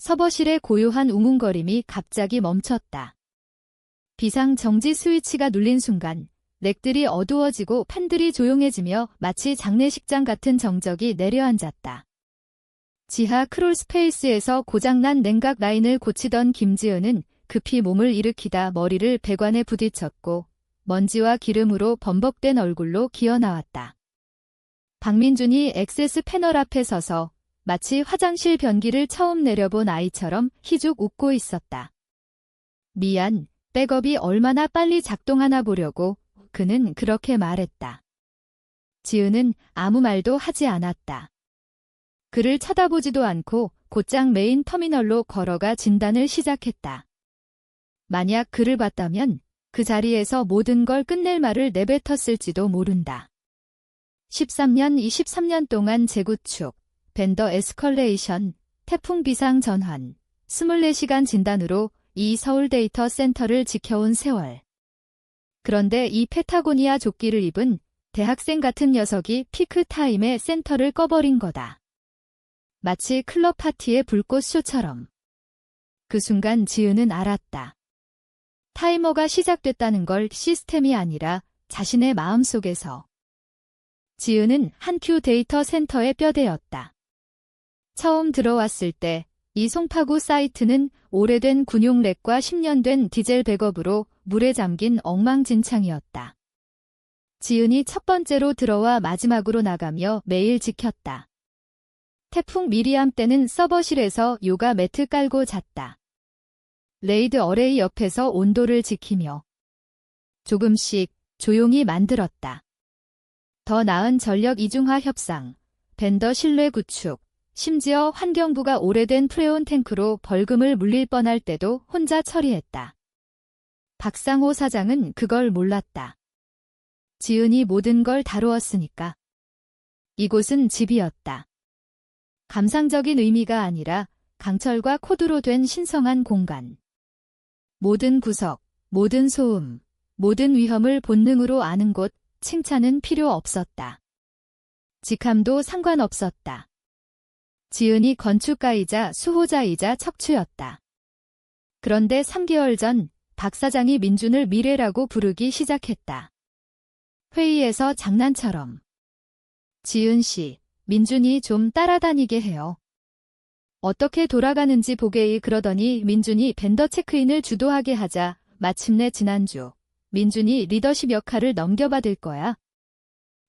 서버실의 고요한 웅웅거림이 갑자기 멈췄다. 비상정지 스위치가 눌린 순간 렉들이 어두워지고 팬들이 조용해지며 마치 장례식장 같은 정적이 내려앉았다. 지하 크롤스페이스에서 고장난 냉각 라인을 고치던 김지은은 급히 몸을 일으키다 머리를 배관에 부딪혔고 먼지와 기름으로 범벅된 얼굴로 기어나왔다. 박민준이 액세스 패널 앞에 서서 마치 화장실 변기를 처음 내려본 아이처럼 희죽 웃고 있었다. 미안, 백업이 얼마나 빨리 작동하나 보려고 그는 그렇게 말했다. 지은은 아무 말도 하지 않았다. 그를 쳐다보지도 않고 곧장 메인 터미널로 걸어가 진단을 시작했다. 만약 그를 봤다면 그 자리에서 모든 걸 끝낼 말을 내뱉었을지도 모른다. 23년 동안 재구축, 벤더 에스컬레이션, 태풍 비상 전환, 24시간 진단으로 이 서울 데이터 센터를 지켜온 세월. 그런데 이 페타고니아 조끼를 입은 대학생 같은 녀석이 피크 타임에 센터를 꺼버린 거다. 마치 클럽 파티의 불꽃 쇼처럼. 그 순간 지은은 알았다. 타이머가 시작됐다는 걸 시스템이 아니라 자신의 마음속에서. 지은은 한큐 데이터 센터의 뼈대였다. 처음 들어왔을 때 이 송파구 사이트는 오래된 군용 렉과 10년 된 디젤 백업으로 물에 잠긴 엉망진창이었다. 지은이 첫 번째로 들어와 마지막으로 나가며 매일 지켰다. 태풍 미리암 때는 서버실에서 요가 매트 깔고 잤다. 레이드 어레이 옆에서 온도를 지키며 조금씩 조용히 만들었다. 더 나은 전력 이중화 협상, 벤더 신뢰 구축, 심지어 환경부가 오래된 프레온 탱크로 벌금을 물릴 뻔할 때도 혼자 처리했다. 박상호 사장은 그걸 몰랐다. 지은이 모든 걸 다루었으니까. 이곳은 집이었다. 감상적인 의미가 아니라 강철과 코드로 된 신성한 공간. 모든 구석, 모든 소음, 모든 위험을 본능으로 아는 곳, 칭찬은 필요 없었다. 직함도 상관없었다. 지은이 건축가이자 수호자이자 척추였다. 그런데 3개월 전 박 사장이 민준을 미래라고 부르기 시작했다. 회의에서 장난처럼. 지은 씨, 민준이 좀 따라다니게 해요. 어떻게 돌아가는지 보게이 그러더니 민준이 벤더 체크인을 주도하게 하자 마침내 지난주 민준이 리더십 역할을 넘겨받을 거야.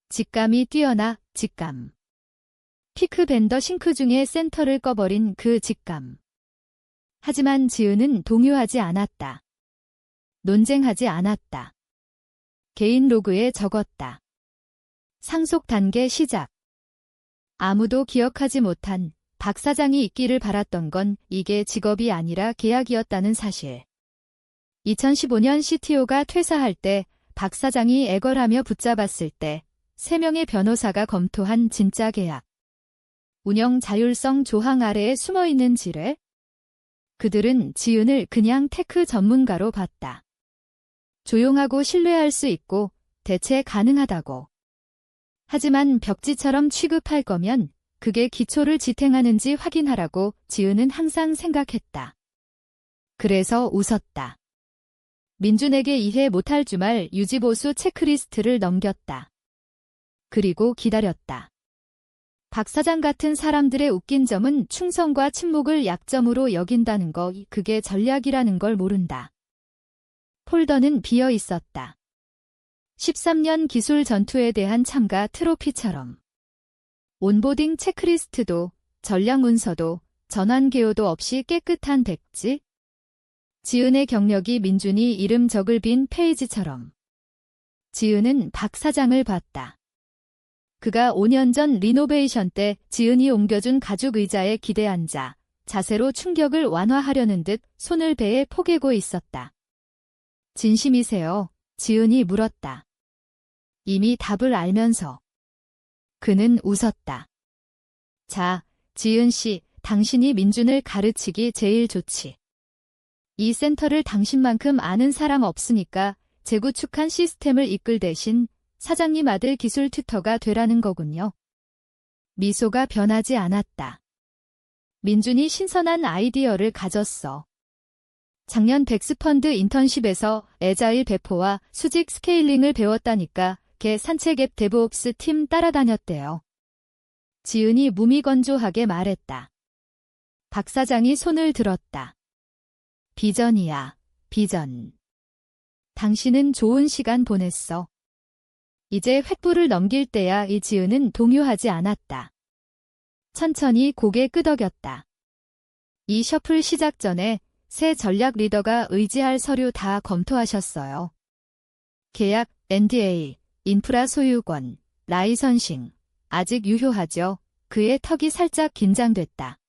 직감이 뛰어나, 직감. 피크 벤더 싱크 중에 센터를 꺼버린 그 직감. 하지만 지은은 동요하지 않았다. 논쟁하지 않았다. 개인 로그에 적었다. 상속 단계 시작. 아무도 기억하지 못한 박 사장이 있기를 바랐던 건 이게 직업이 아니라 계약이었다는 사실. 2015년 CTO가 퇴사할 때 박 사장이 애걸하며 붙잡았을 때 3명의 변호사가 검토한 진짜 계약. 운영 자율성 조항 아래에 숨어있는 지뢰? 그들은 지은을 그냥 테크 전문가로 봤다. 조용하고 신뢰할 수 있고 대체 가능하다고. 하지만 벽지처럼 취급할 거면 그게 기초를 지탱하는지 확인하라고 지은은 항상 생각했다. 그래서 웃었다. 민준에게 이해 못할 주말 유지보수 체크리스트를 넘겼다. 그리고 기다렸다. 박 사장 같은 사람들의 웃긴 점은 충성과 침묵을 약점으로 여긴다는 거, 그게 전략이라는 걸 모른다. 폴더는 비어 있었다. 13년 기술 전투에 대한 참가 트로피처럼. 온보딩 체크리스트도, 전략 문서도, 전환 개요도 없이 깨끗한 백지? 지은의 경력이 민준이 이름 적을 빈 페이지처럼. 지은은 박 사장을 봤다. 그가 5년 전 리노베이션 때 지은이 옮겨준 가죽 의자에 기대 앉아 자세로 충격을 완화하려는 듯 손을 배에 포개고 있었다. 진심이세요? 지은이 물었다. 이미 답을 알면서. 그는 웃었다. 자, 지은 씨, 당신이 민준을 가르치기 제일 좋지. 이 센터를 당신만큼 아는 사람 없으니까 재구축한 시스템을 이끌 대신 사장님 아들 기술 튜터가 되라는 거군요. 미소가 변하지 않았다. 민준이 신선한 아이디어를 가졌어. 작년 백스펀드 인턴십에서 애자일 배포와 수직 스케일링을 배웠다니까 걔 산책 앱 데브옵스 팀 따라다녔대요. 지은이 무미건조하게 말했다. 박 사장이 손을 들었다. 비전이야, 비전. 당신은 좋은 시간 보냈어. 이제 횃불을 넘길 때야. 이 지은은 동요하지 않았다. 천천히 고개 끄덕였다. 이 셔플 시작 전에 새 전략 리더가 의지할 서류 다 검토하셨어요. 계약, NDA, 인프라 소유권, 라이선싱. 아직 유효하죠. 그의 턱이 살짝 긴장됐다.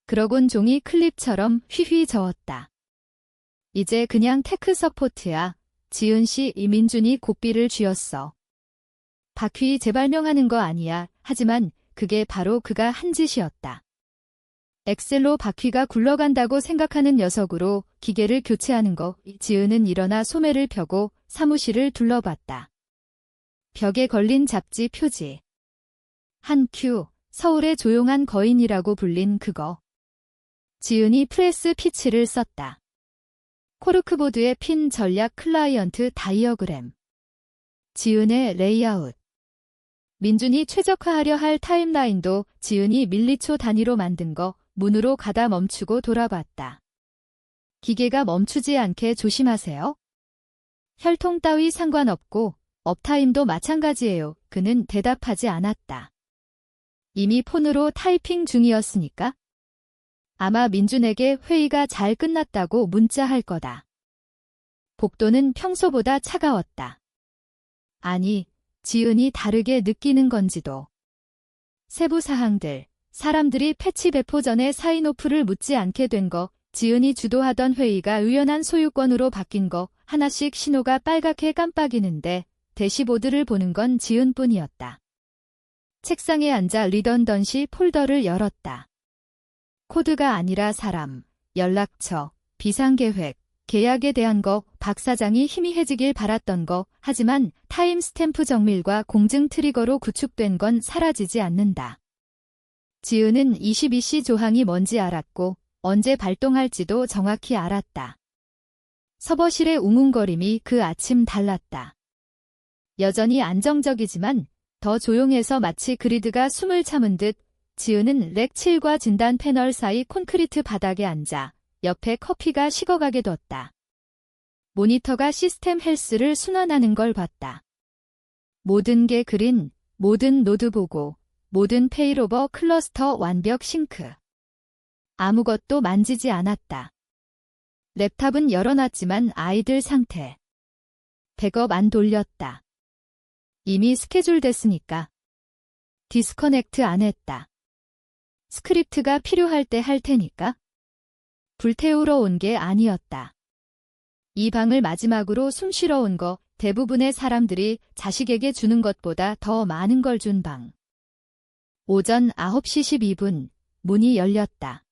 그러곤 종이 클립처럼 휘휘 저었다. 이제 그냥 테크 서포트야. 지은 씨. 이민준이 고삐를 쥐었어. 박휘 재발명하는 거 아니야. 하지만 그게 바로 그가 한 짓이었다. 엑셀로 바퀴가 굴러간다고 생각하는 녀석으로 기계를 교체하는 거. 지은은 일어나 소매를 펴고 사무실을 둘러봤다. 벽에 걸린 잡지 표지. 한 큐, 서울의 조용한 거인이라고 불린 그거. 지은이 프레스 피치를 썼다. 코르크보드에 핀 전략 클라이언트 다이어그램. 지은의 레이아웃. 민준이 최적화하려 할 타임라인도 지은이 밀리초 단위로 만든 거. 문으로 가다 멈추고 돌아봤다. 기계가 멈추지 않게 조심하세요. 혈통 따위 상관없고 업타임도 마찬가지예요. 그는 대답하지 않았다. 이미 폰으로 타이핑 중이었으니까. 아마 민준에게 회의가 잘 끝났다고 문자할 거다. 복도는 평소보다 차가웠다. 아니, 지은이 다르게 느끼는 건지도. 세부 사항들. 사람들이 패치 배포 전에 사인오프를 묻지 않게 된 거, 지은이 주도하던 회의가 의연한 소유권으로 바뀐 거, 하나씩 신호가 빨갛게 깜빡이는데 대시보드를 보는 건 지은뿐이었다. 책상에 앉아 리던던시 폴더를 열었다. 코드가 아니라 사람, 연락처, 비상계획, 계약에 대한 거, 박 사장이 희미해지길 바랐던 거, 하지만 타임스탬프 정밀과 공증 트리거로 구축된 건 사라지지 않는다. 지은은 22시 조항이 뭔지 알았고 언제 발동할지도 정확히 알았다. 서버실의 웅웅거림이 그 아침 달랐다. 여전히 안정적이지만 더 조용해서 마치 그리드가 숨을 참은 듯 지은은 렉 7과 진단 패널 사이 콘크리트 바닥에 앉아 옆에 커피가 식어가게 뒀다. 모니터가 시스템 헬스를 순환하는 걸 봤다. 모든 게 그린, 모든 노드 보고, 모든 페일오버 클러스터 완벽 싱크. 아무것도 만지지 않았다. 랩탑은 열어놨지만 아이들 상태. 백업 안 돌렸다. 이미 스케줄 됐으니까. 디스커넥트 안 했다. 스크립트가 필요할 때 할 테니까. 불태우러 온 게 아니었다. 이 방을 마지막으로 숨 쉬러 온 거, 대부분의 사람들이 자식에게 주는 것보다 더 많은 걸 준 방. 오전 9시 12분, 문이 열렸다.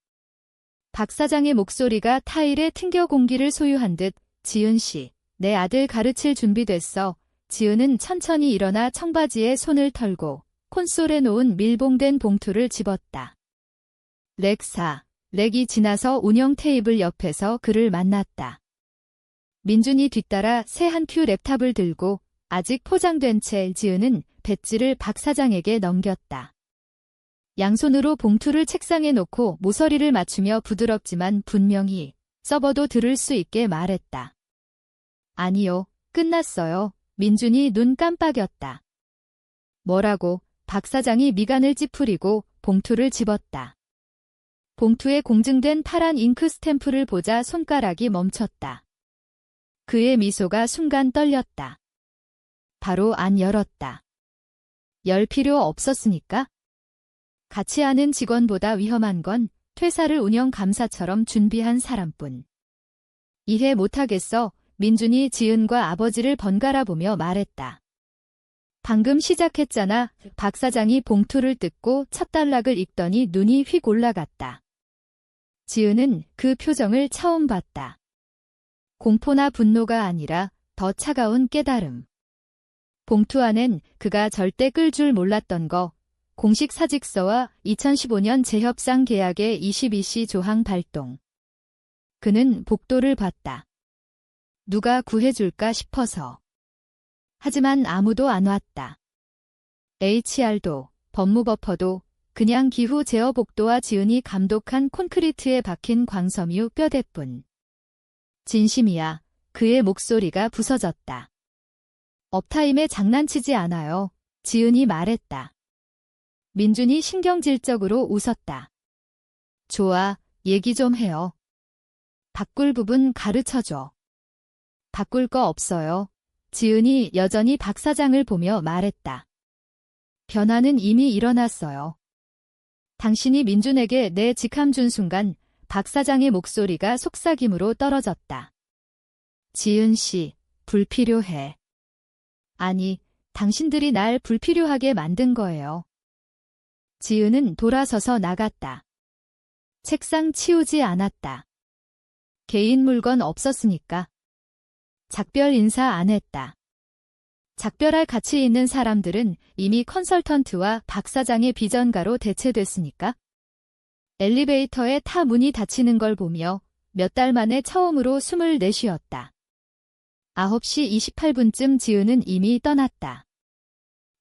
박 사장의 목소리가 타일에 튕겨 공기를 소유한 듯, 지은 씨, 내 아들 가르칠 준비 됐어. 지은은 천천히 일어나 청바지에 손을 털고 콘솔에 놓은 밀봉된 봉투를 집었다. 렉 4, 렉이 지나서 운영 테이블 옆에서 그를 만났다. 민준이 뒤따라 새 한 큐 랩탑을 들고 아직 포장된 채 지은은 배지를 박 사장에게 넘겼다. 양손으로 봉투를 책상에 놓고 모서리를 맞추며 부드럽지만 분명히 서버도 들을 수 있게 말했다. 아니요, 끝났어요. 민준이 눈 깜빡였다. 뭐라고? 박 사장이 미간을 찌푸리고 봉투를 집었다. 봉투에 공증된 파란 잉크 스탬프를 보자 손가락이 멈췄다. 그의 미소가 순간 떨렸다. 바로 안 열었다. 열 필요 없었으니까? 같이 하는 직원보다 위험한 건 퇴사를 운영감사처럼 준비한 사람뿐. 이해 못하겠어. 민준이 지은과 아버지를 번갈아 보며 말했다. 방금 시작했잖아. 박 사장이 봉투를 뜯고 첫 단락을 읽더니 눈이 휙 올라갔다. 지은은 그 표정을 처음 봤다. 공포나 분노가 아니라 더 차가운 깨달음. 봉투 안엔 그가 절대 끌 줄 몰랐던 거, 공식 사직서와 2015년 재협상 계약의 22시 조항 발동. 그는 복도를 봤다. 누가 구해줄까 싶어서. 하지만 아무도 안 왔다. HR도, 법무버퍼도 그냥 기후 제어 복도와 지은이 감독한 콘크리트에 박힌 광섬유 뼈대뿐. 진심이야. 그의 목소리가 부서졌다. 업타임에 장난치지 않아요. 지은이 말했다. 민준이 신경질적으로 웃었다. 좋아, 얘기 좀 해요. 바꿀 부분 가르쳐줘. 바꿀 거 없어요. 지은이 여전히 박 사장을 보며 말했다. 변화는 이미 일어났어요. 당신이 민준에게 내 직함 준 순간 박 사장의 목소리가 속삭임으로 떨어졌다. 지은 씨, 불필요해. 아니, 당신들이 날 불필요하게 만든 거예요. 지은은 돌아서서 나갔다. 책상 치우지 않았다. 개인 물건 없었으니까. 작별 인사 안 했다. 작별할 가치 있는 사람들은 이미 컨설턴트와 박 사장의 비전가로 대체됐으니까. 엘리베이터에 타 문이 닫히는 걸 보며 몇 달 만에 처음으로 숨을 내쉬었다. 9시 28분쯤 지은은 이미 떠났다.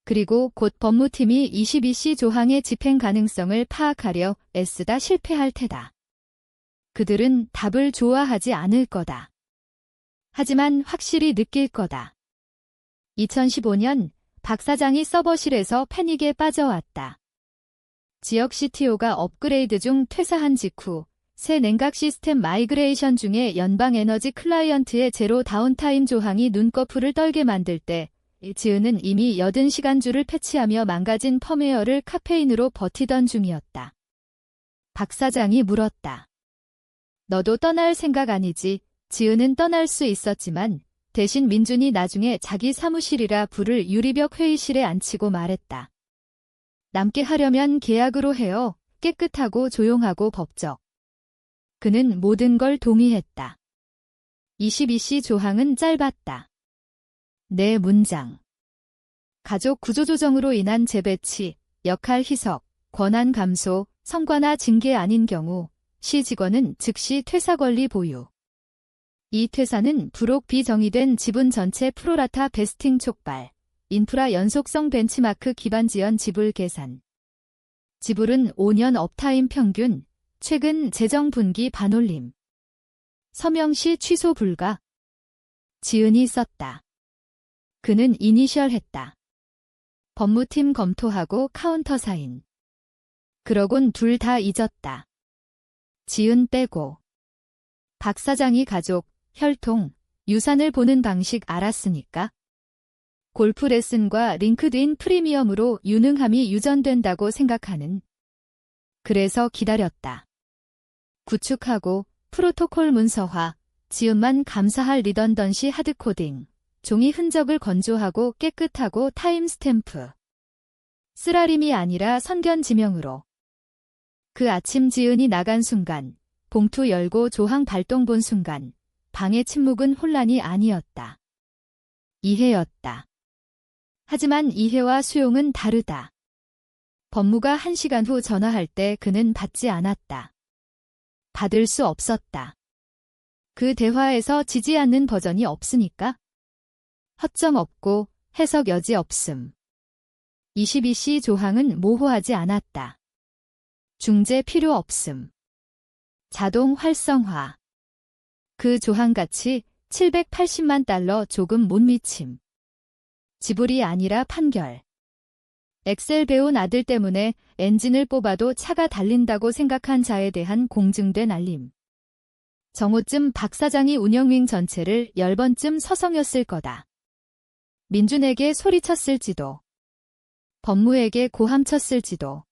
그리고 곧 법무팀이 22시 조항의 집행 가능성을 파악하려 애쓰다 실패할 테다. 그들은 답을 좋아하지 않을 거다. 하지만 확실히 느낄 거다. 2015년 박 사장이 서버실에서 패닉에 빠져왔다. 지역 CTO가 업그레이드 중 퇴사한 직후 새 냉각 시스템 마이그레이션 중에 연방 에너지 클라이언트의 제로 다운타임 조항이 눈꺼풀을 떨게 만들 때 지은은 이미 80시간주를 패치하며 망가진 펌웨어를 카페인으로 버티던 중이었다. 박 사장이 물었다. 너도 떠날 생각 아니지? 지은은 떠날 수 있었지만 대신 민준이 나중에 자기 사무실이라 부를 유리벽 회의실에 앉히고 말했다. 남게 하려면 계약으로 해요. 깨끗하고 조용하고 법적. 그는 모든 걸 동의했다. 22시 조항은 짧았다. 네 문장. 가족 구조조정으로 인한 재배치, 역할 희석, 권한 감소, 성과나 징계 아닌 경우 시 직원은 즉시 퇴사 권리 보유. 이 퇴사는 부록 비정의된 지분 전체 프로라타 베스팅 촉발, 인프라 연속성 벤치마크 기반 지연 지불 계산. 지불은 5년 업타임 평균, 최근 재정 분기 반올림. 서명 시 취소 불가. 지은이 썼다. 그는 이니셜했다. 법무팀 검토하고 카운터 사인. 그러곤 둘 다 잊었다. 지은 빼고. 박 사장이 가족, 혈통, 유산을 보는 방식 알았으니까. 골프 레슨과 링크드인 프리미엄으로 유능함이 유전된다고 생각하는. 그래서 기다렸다. 구축하고 프로토콜 문서화, 지은만 감사할 리던던시 하드코딩, 종이 흔적을 건조하고 깨끗하고 타임스탬프. 쓰라림이 아니라 선견 지명으로. 그 아침 지은이 나간 순간, 봉투 열고 조항 발동 본 순간, 방의 침묵은 혼란이 아니었다. 이해였다. 하지만 이해와 수용은 다르다. 법무가 1시간 후 전화할 때 그는 받지 않았다. 받을 수 없었다. 그 대화에서 지지 않는 버전이 없으니까. 허점 없고 해석 여지 없음. 22시 조항은 모호하지 않았다. 중재 필요 없음. 자동 활성화. 그 조항같이 780만 달러 조금 못 미침. 지불이 아니라 판결. 엑셀 배운 아들 때문에 엔진을 뽑아도 차가 달린다고 생각한 자에 대한 공증된 알림. 정오쯤 박 사장이 운영윙 전체를 10번쯤 서성였을 거다. 민준에게 소리쳤을지도. 법무에게 고함쳤을지도.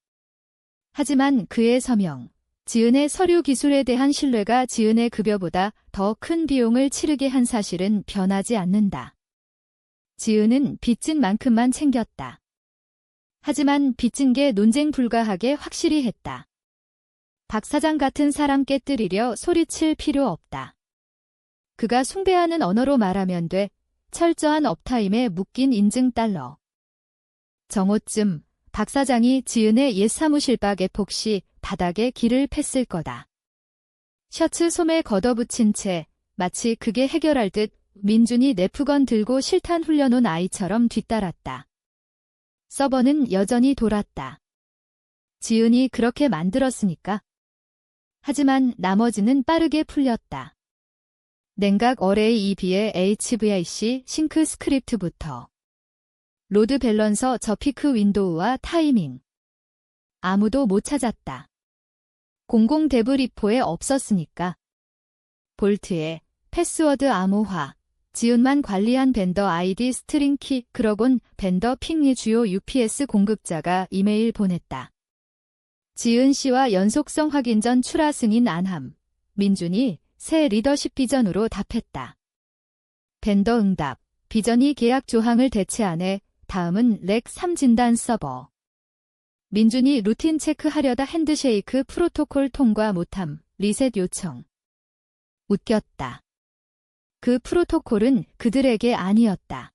하지만 그의 서명, 지은의 서류 기술에 대한 신뢰가 지은의 급여보다 더 큰 비용을 치르게 한 사실은 변하지 않는다. 지은은 빚진 만큼만 챙겼다. 하지만 빚진 게 논쟁 불가하게 확실히 했다. 박 사장 같은 사람 깨뜨리려 소리칠 필요 없다. 그가 숭배하는 언어로 말하면 돼. 철저한 업타임에 묶인 인증 달러. 정오쯤 박 사장이 지은의 옛 사무실 밖 에폭시 바닥에 길을 팼을 거다. 셔츠 소매 걷어붙인 채 마치 그게 해결할 듯 민준이 네프건 들고 실탄 훈련온 아이처럼 뒤따랐다. 서버는 여전히 돌았다. 지은이 그렇게 만들었으니까. 하지만 나머지는 빠르게 풀렸다. 냉각 어레이 EB의 HVAC 싱크 스크립트부터 로드 밸런서 저피크 윈도우와 타이밍. 아무도 못 찾았다. 공공 데브리포에 없었으니까. 볼트에 패스워드 암호화. 지은만 관리한 벤더 아이디 스트링 키. 그러곤 벤더 핑의 주요 UPS 공급자가 이메일 보냈다. 지은 씨와 연속성 확인 전 출하 승인 안함. 민준이 새 리더십 비전으로 답했다. 벤더 응답. 비전이 계약 조항을 대체하네. 다음은 렉 3 진단 서버. 민준이 루틴 체크하려다 핸드쉐이크 프로토콜 통과 못함. 리셋 요청. 웃겼다. 그 프로토콜은 그들에게 아니었다.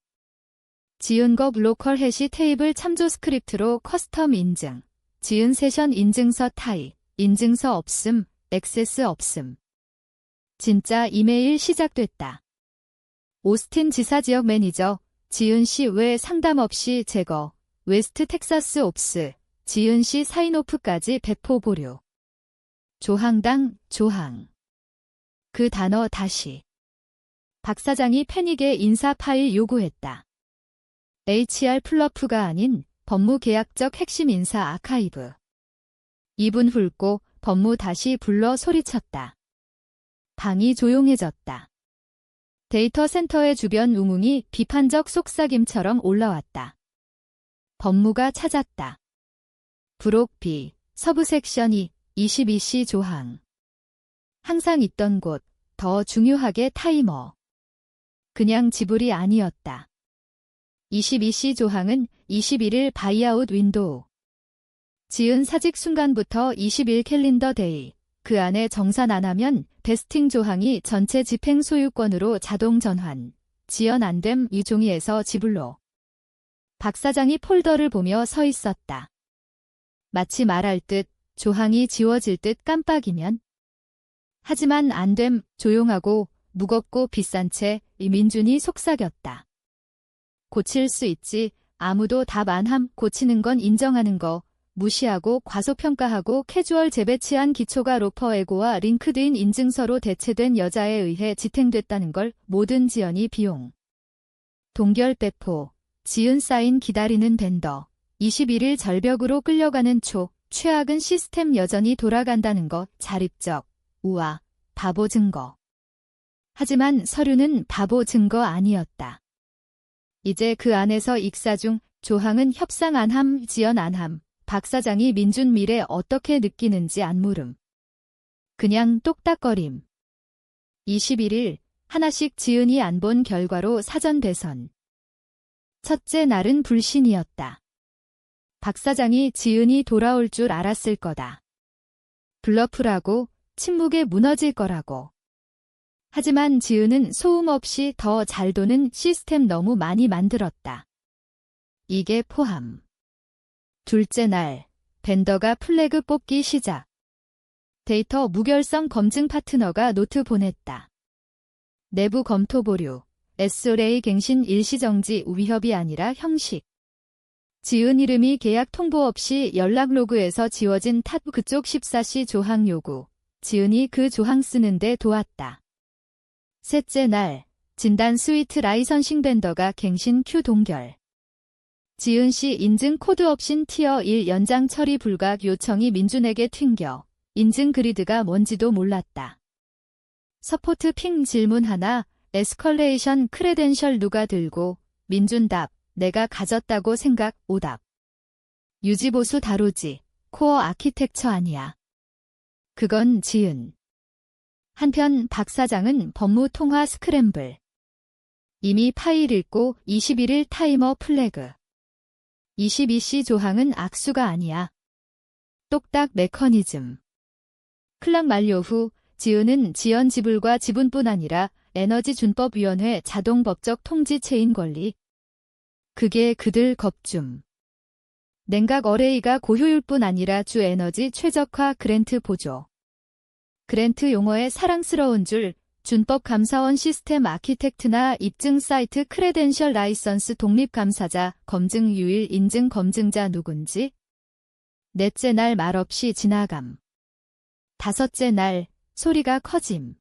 지은거 로컬 해시 테이블 참조 스크립트로 커스텀 인증. 지은 세션 인증서 타입. 인증서 없음. 액세스 없음. 진짜 이메일 시작됐다. 오스틴 지사 지역 매니저. 지은 씨 외 상담 없이 제거. 웨스트 텍사스 옵스. 지은 씨 사인오프까지 배포 보류. 조항당 조항. 그 단어 다시. 박 사장이 패닉에 인사 파일 요구했다. HR 플러프가 아닌 법무계약적 핵심 인사 아카이브. 2분 훑고 법무 다시 불러 소리쳤다. 방이 조용해졌다. 데이터 센터의 주변 웅웅이 비판적 속삭임처럼 올라왔다. 법무가 찾았다. 브록 B, 서브 섹션 2, 22C 조항. 항상 있던 곳, 더 중요하게 타이머. 그냥 지불이 아니었다. 22C 조항은 21일 바이아웃 윈도우. 지은 사직 순간부터 20일 캘린더 데이. 그 안에 정산 안 하면 베스팅 조항이 전체 집행 소유권으로 자동 전환. 지연 안 됨 이 종이에서 지불로. 박 사장이 폴더를 보며 서 있었다. 마치 말할 듯 조항이 지워질 듯 깜빡이면. 하지만 안 됨 조용하고 무겁고 비싼 채 민준이 속삭였다. 고칠 수 있지. 아무도 답 안 함. 고치는 건 인정하는 거. 무시하고 과소평가하고 캐주얼 재배치한 기초가 로퍼에고와 링크드인 인증서로 대체된 여자에 의해 지탱됐다는 걸 모든 지연이 비용. 동결 배포. 지은 사인 기다리는 벤더. 21일 절벽으로 끌려가는 초. 최악은 시스템 여전히 돌아간다는 것. 자립적. 우와. 바보 증거. 하지만 서류는 바보 증거 아니었다. 이제 그 안에서 익사 중 조항은 협상 안함, 지연 안함. 박 사장이 민준 미래 어떻게 느끼는지 안 물음. 그냥 똑딱거림. 21일 하나씩 지은이 안 본 결과로 사전 배선. 첫째 날은 불신이었다. 박 사장이 지은이 돌아올 줄 알았을 거다. 블러프라고, 침묵에 무너질 거라고. 하지만 지은은 소음 없이 더 잘 도는 시스템 너무 많이 만들었다. 이게 포함. 둘째 날, 벤더가 플래그 뽑기 시작. 데이터 무결성 검증 파트너가 노트 보냈다. 내부 검토 보류. SRA 갱신 일시정지 위협이 아니라 형식. 지은 이름이 계약 통보 없이 연락 로그에서 지워진 탓 그쪽 14C 조항 요구. 지은이 그 조항 쓰는데 도왔다. 셋째 날, 진단 스위트 라이선싱 벤더가 갱신 큐 동결. 지은 씨 인증 코드 옵션 티어 1 연장 처리 불가 요청이 민준에게 튕겨. 인증 그리드가 뭔지도 몰랐다. 서포트 핑 질문 하나, 에스컬레이션 크레덴셜 누가 들고, 민준 답, 내가 가졌다고 생각, 오답. 유지보수 다루지, 코어 아키텍처 아니야. 그건 지은. 한편 박 사장은 법무 통화 스크램블. 이미 파일 읽고 21일 타이머 플래그. 22C 조항은 악수가 아니야. 똑딱 메커니즘. 클락 만료 후 지은은 지연 지불과 지분뿐 아니라 에너지준법위원회 자동 법적 통지 체인 권리. 그게 그들 겁줌. 냉각 어레이가 고효율뿐 아니라 주 에너지 최적화 그랜트 보조. 그랜트 용어의 사랑스러운 줄, 준법 감사원 시스템 아키텍트나 입증 사이트 크레덴셜 라이선스 독립 감사자, 검증 유일 인증 검증자 누군지? 넷째 날 말없이 지나감. 다섯째 날 소리가 커짐.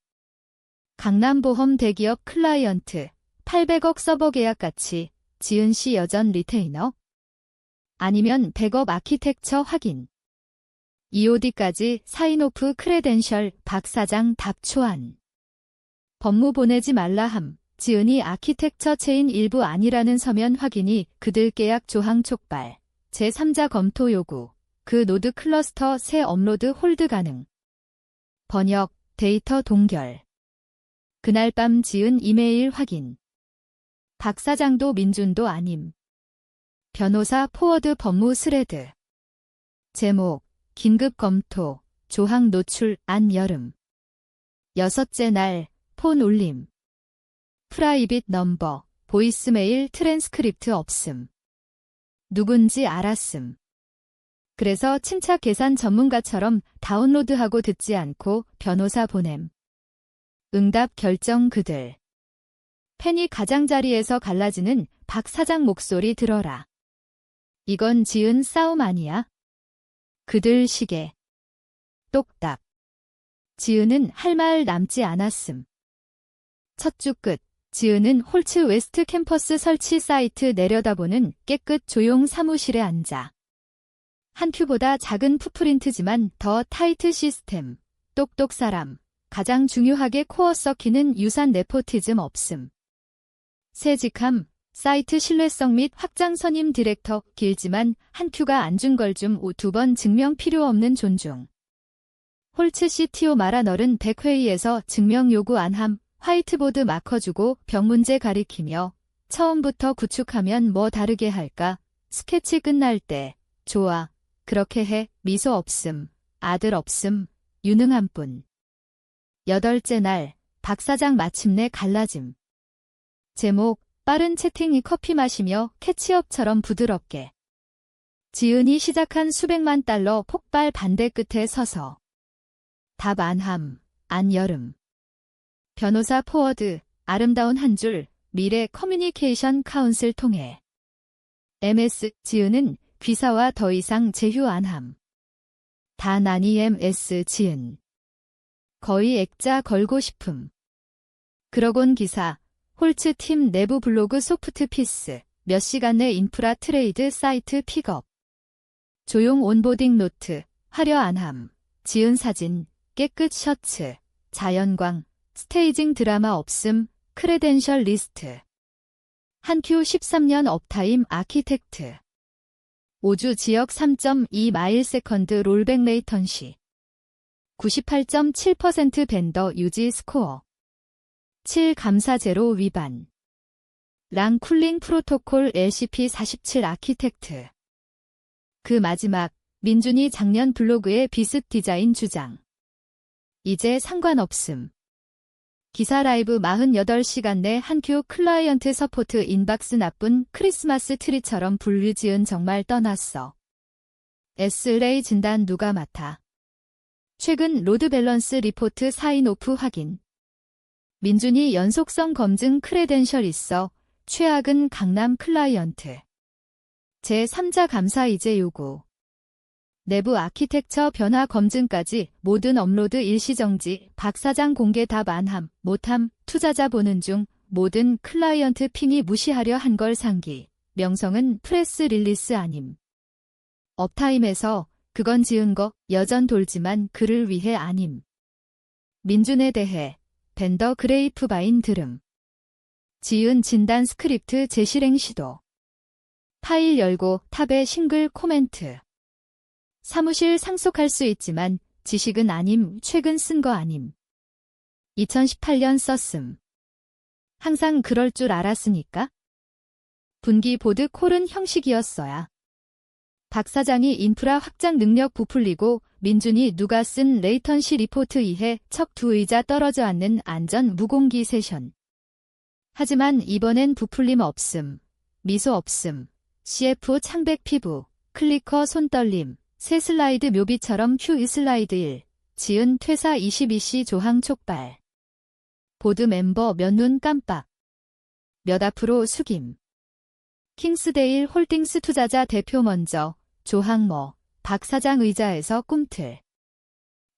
강남보험 대기업 클라이언트 800억 서버 계약같이 지은씨 여전 리테이너? 아니면 백업 아키텍처 확인. EOD까지 사인오프 크레덴셜 박 사장 답 초안. 법무 보내지 말라함. 지은이 아키텍처 체인 일부 아니라는 서면 확인이 그들 계약 조항 촉발. 제3자 검토 요구. 그 노드 클러스터 새 업로드 홀드 가능. 번역, 데이터 동결. 그날 밤 지은 이메일 확인. 박 사장도 민준도 아님. 변호사 포워드 법무 스레드. 제목, 긴급 검토, 조항 노출, 안 여름. 여섯째 날, 폰 울림. 프라이빗 넘버, 보이스메일 트랜스크립트 없음. 누군지 알았음. 그래서 침착 계산 전문가처럼 다운로드하고 듣지 않고 변호사 보냄. 응답 결정 그들. 펜이 가장자리에서 갈라지는 박 사장 목소리 들어라. 이건 지은 싸움 아니야? 그들 시계. 똑딱. 지은은 할 말 남지 않았음. 첫 주 끝. 지은은 홀츠 웨스트 캠퍼스 설치 사이트 내려다보는 깨끗 조용 사무실에 앉아. 한 큐보다 작은 풋프린트지만 더 타이트 시스템. 똑똑 사람. 가장 중요하게 코어 썩히는 유산 네포티즘 없음. 새직함. 사이트 신뢰성 및 확장 선임 디렉터. 길지만 한 큐가 안 준 걸 좀 두 번 증명 필요 없는 존중. 홀츠 CTO 말아 너른 100회의에서 증명 요구 안 함. 화이트보드 마커 주고 병 문제 가리키며 처음부터 구축하면 뭐 다르게 할까? 스케치 끝날 때 좋아. 그렇게 해. 미소 없음. 아들 없음. 유능한 분. 여덟째 날 박 사장 마침내 갈라짐. 제목, 빠른 채팅이 커피 마시며 캐치업처럼 부드럽게. 지은이 시작한 수백만 달러 폭발 반대 끝에 서서. 답 안함, 안여름. 변호사 포워드, 아름다운 한 줄, 미래 커뮤니케이션 카운슬 통해. MS, 지은은 귀사와 더 이상 제휴 안함. 단 아니 MS 지은. 거의 액자 걸고 싶음. 그러곤 기사, 홀츠 팀 내부 블로그 소프트 피스, 몇 시간 내 인프라 트레이드 사이트 픽업. 조용 온보딩 노트, 화려 안함, 지은 사진, 깨끗 셔츠, 자연광, 스테이징 드라마 없음, 크레덴셜 리스트. 한큐 13년 업타임 아키텍트. 5주 지역 3.2 마일 세컨드 롤백 레이턴시. 98.7% 벤더 유지 스코어. 7 감사 제로 위반. 랑 쿨링 프로토콜 LCP47 아키텍트. 그 마지막, 민준이 작년 블로그의 비습 디자인 주장. 이제 상관없음. 기사 라이브 48시간 내 한큐 클라이언트 서포트 인박스 나쁜 크리스마스 트리처럼 분류 지은 정말 떠났어. SLA 진단 누가 맡아? 최근 로드 밸런스 리포트 사인오프 확인. 민준이 연속성 검증 크레덴셜 있어. 최악은 강남 클라이언트. 제3자 감사 이제 요구. 내부 아키텍처 변화 검증까지 모든 업로드 일시정지. 박 사장 공개 답 안함, 못함, 투자자 보는 중. 모든 클라이언트 핑이 무시하려 한 걸 상기. 명성은 프레스 릴리스 아님. 업타임에서 그건 지은 거 여전 돌지만 그를 위해 아님. 민준에 대해 벤더 그레이프바인 들음. 지은 진단 스크립트 재실행 시도. 파일 열고 탑에 싱글 코멘트. 사무실 상속할 수 있지만 지식은 아님. 최근 쓴 거 아님. 2018년 썼음. 항상 그럴 줄 알았으니까. 분기 보드 콜은 형식이었어야. 박 사장이 인프라 확장 능력 부풀리고 민준이 누가 쓴 레이턴시 리포트 이해 척 두 의자 떨어져 앉는 안전 무공기 세션. 하지만 이번엔 부풀림 없음. 미소 없음. CF 창백 피부. 클리커 손떨림, 새 슬라이드 묘비처럼 휴 슬라이드 1, 지은 퇴사 22시 조항 촉발. 보드 멤버 몇 눈 깜빡. 몇 앞으로 숙임. 킹스데일 홀딩스 투자자 대표 먼저, 조항모, 박 사장 의자에서 꿈틀.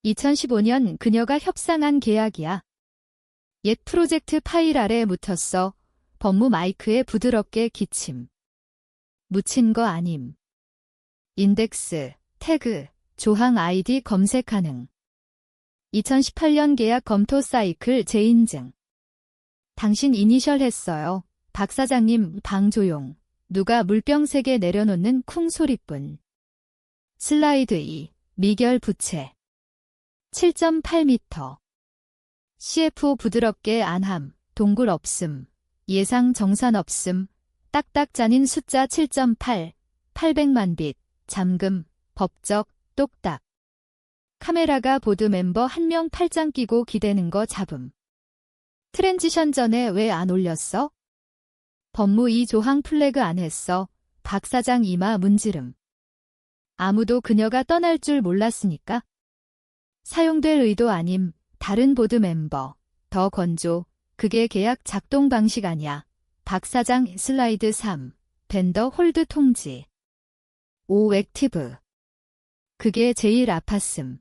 2015년 그녀가 협상한 계약이야. 옛 프로젝트 파일 아래 묻혔어. 법무 마이크에 부드럽게 기침. 묻힌 거 아님. 인덱스, 태그, 조항 아이디 검색 가능. 2018년 계약 검토 사이클 재인증. 당신 이니셜 했어요. 박 사장님 방 조용. 누가 물병 3개 내려놓는 쿵 소리뿐. 슬라이드 2. 미결 부채. 7.8m. CFO 부드럽게 안함. 동굴 없음. 예상 정산 없음. 딱딱 짜닌 숫자 7.8. 800만 빛. 잠금. 법적. 똑딱. 카메라가 보드 멤버 1명 팔짱 끼고 기대는 거 잡음. 트랜지션 전에 왜 안 올렸어? 법무 2조항 플래그 안 했어. 박 사장 이마 문지름. 아무도 그녀가 떠날 줄 몰랐으니까. 사용될 의도 아님. 다른 보드 멤버. 더 건조. 그게 계약 작동 방식 아냐. 박 사장 슬라이드 3. 벤더 홀드 통지. 5. 액티브. 그게 제일 아팠음.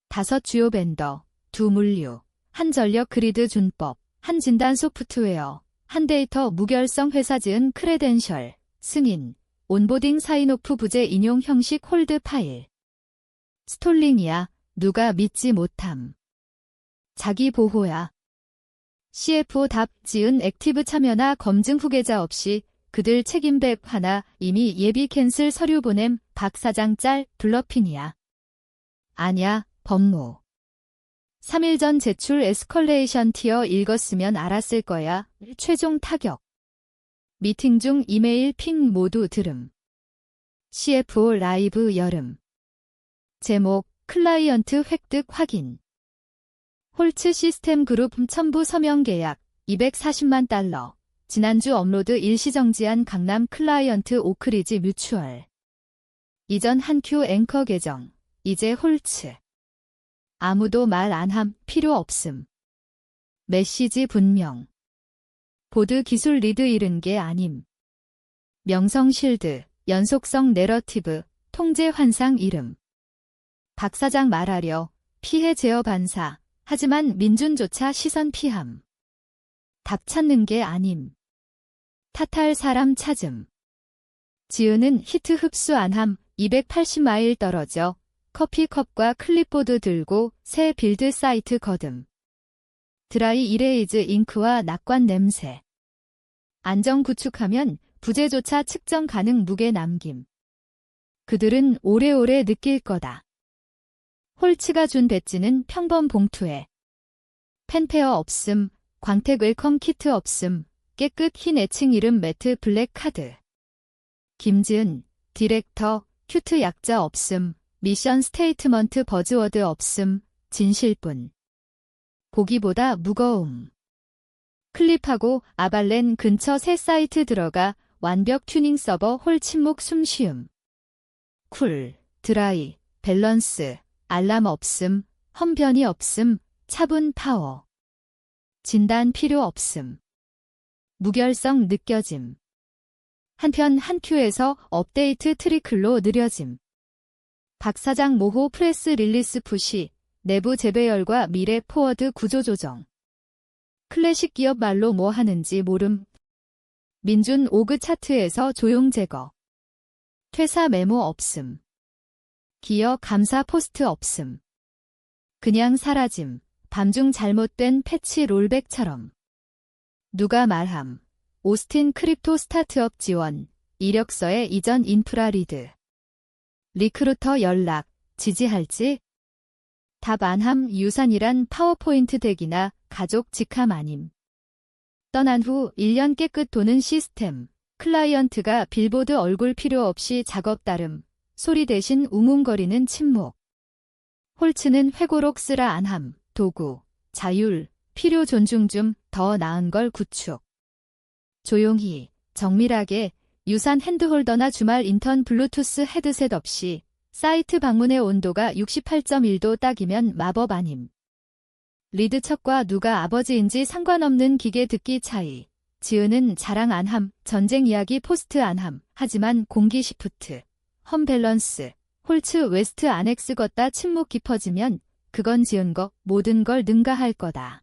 5 주요 벤더. 2 물류. 1 전력 그리드 준법. 1 진단 소프트웨어. 1 데이터 무결성 회사 지은 크레덴셜. 승인. 온보딩 사인오프 부재 인용 형식 홀드 파일. 스톨링이야. 누가 믿지 못함. 자기 보호야. CFO 답 지은 액티브 참여나 검증 후계자 없이 그들 책임백 하나 이미 예비 캔슬 서류 보냄. 박 사장 짤 블러핑이야. 아냐, 법무. 3일 전 제출 에스컬레이션 티어 읽었으면 알았을 거야. 최종 타격. 미팅 중 이메일 핑 모두 들음. CFO 라이브 여름. 제목, 클라이언트 획득 확인. 홀츠 시스템 그룹 첨부 서명 계약 240만 달러. 지난주 업로드 일시정지한 강남 클라이언트 오크리지 뮤추얼. 이전 한큐 앵커 계정. 이제 홀츠. 아무도 말 안함. 필요 없음. 메시지 분명. 보드 기술 리드 잃은 게 아님. 명성 실드, 연속성 내러티브, 통제 환상 이름. 박 사장 말하려. 피해 제어 반사. 하지만 민준조차 시선 피함. 답 찾는 게 아님. 탓할 사람 찾음. 지은은 히트 흡수 안함. 280마일 떨어져 커피컵과 클립보드 들고 새 빌드 사이트 거듬. 드라이 이레이즈 잉크와 낙관 냄새. 안정 구축하면 부재조차 측정 가능 무게 남김. 그들은 오래오래 느낄 거다. 홀츠가 준 배지는 평범 봉투에. 펜페어 없음, 광택 웰컴 키트 없음, 깨끗 흰 애칭 이름 매트 블랙 카드. 김지은, 디렉터, 큐트 약자 없음, 미션 스테이트먼트 버즈워드 없음, 진실뿐. 보기보다 무거움. 클립하고 아발렌 근처 새 사이트 들어가 완벽 튜닝 서버 홀 침묵 숨쉬음. 쿨, 드라이, 밸런스, 알람 없음, 험변이 없음, 차분 파워. 진단 필요 없음. 무결성 느껴짐. 한편 한 큐에서 업데이트 트리클로 느려짐. 박 사장 모호 프레스 릴리스 푸시, 내부 재배열과 미래 포워드 구조 조정. 클래식 기업 말로 뭐 하는지 모름. 민준 오그 차트에서 조용 제거. 퇴사 메모 없음. 기여 감사 포스트 없음. 그냥 사라짐. 밤중 잘못된 패치 롤백처럼. 누가 말함. 오스틴 크립토 스타트업 지원. 이력서에 이전 인프라 리드. 리크루터 연락. 지지할지? 답 안함. 유산이란 파워포인트 덱이나 가족 직함 아님. 떠난 후 1년 깨끗 도는 시스템. 클라이언트가 빌보드 얼굴 필요 없이 작업 따름. 소리 대신 웅웅거리는 침묵. 홀츠는 회고록 쓰라 안함. 도구, 자율, 필요 존중 좀 더 나은 걸 구축. 조용히, 정밀하게 유산 핸드홀더나 주말 인턴 블루투스 헤드셋 없이 사이트 방문의 온도가 68.1도 딱이면 마법 아님. 리드 척과 누가 아버지인지 상관없는 기계 듣기 차이. 지은은 자랑 안함, 전쟁 이야기 포스트 안함. 하지만 공기 시프트, 험 밸런스, 홀츠 웨스트 아넥스 걷다 침묵 깊어지면 그건 지은 거 모든 걸 능가할 거다.